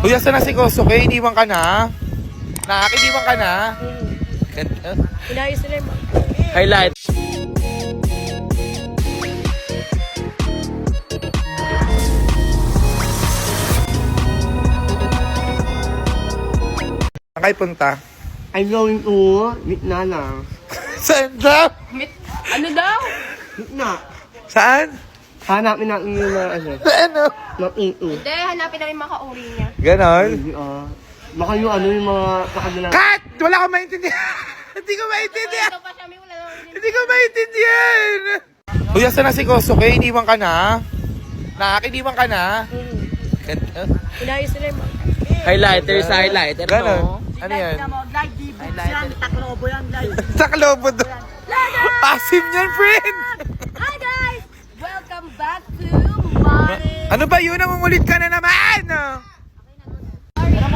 Kuya, saan na si Kosuke? Iniwan ka na? Iniwan ka na? Ganda. Inayos nila yung Highlight. Saan kayo punta? I'm going to meet Nana. Saan daw? Ano daw? Meet na. Saan? Hanapin natin yung ano. Saan no? Mag-ing-ing. Hindi, hanapin namin makauri niya. Ganon? Baka yung ano yung mga nakadala. Cut! Wala akong maintindihan! Hindi ko maintindihan! Ito pa siya, may wala daw. Hindi ko maintindihan! Kuya, saan na si Kosuke? Iniwan ka na? Iniwan ka na? Ganda. Inayos nila yung Highlighter sa highlighter to. Ganon. Ano yan? Highlighter. Saklobo doon. Passive niyan, friend! Hi guys! Welcome back to my... Ano ba yun? Nangungulit ka na naman!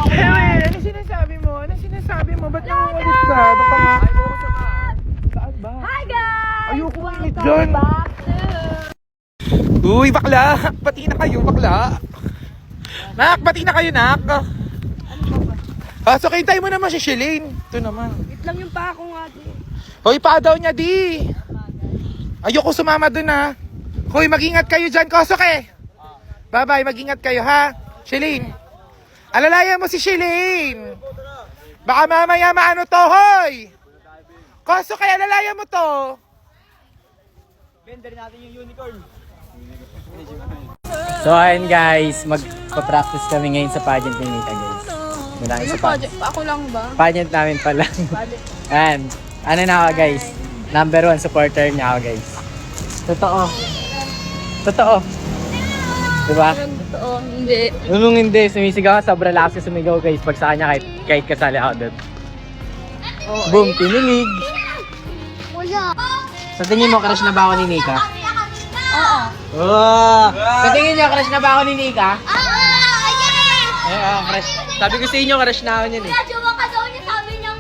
Hey, ano sinasabi mo? Ano sinasabi mo? Ba't nangungulit ka? Ano ka nga? Saan ba? Hi guys! Ayoko ulit dyan. Back to... Uy, bakla! Bati na kayo, bakla! Nak, bati na kayo, nak! So, kintay mo naman si Shelane. Ito naman. Wait lang yung pa ako nga din. Hoy, pa daw niya, di! Ayoko sumama dun, ha? Hoy, mag-ingat kayo dyan, Kosuke! Bye-bye, mag-ingat kayo, ha? Shelane! Alalayan mo si Shelane! Baka mamaya maano to, hoy! Kosuke, alalayan mo to! Bender natin yung unicorn. So ayun guys, magpa-practice kami ngayon sa pageant ni Nita guys. Wala sa pageant. Ako lang ba? Pageant namin pala. And ano na ako guys, number 1 supporter niya ako guys. Totoo. Totoo. Diba? Totoo, hindi. Nung hindi, sumisigaw ako, sobrang lakas ko sumigaw guys. Pag sa kanya kahit kasali ako doon. Boom, tinilig. Wala. Sa tingin mo, crush na ba ako ni Nika? Oo. Oh! Sa tingin niyo, crush na ba ako ni Nika? yes! Crush. Sabi ko sa inyo, crush na ako niyan eh. Jowa ka daw niya, sabi niya.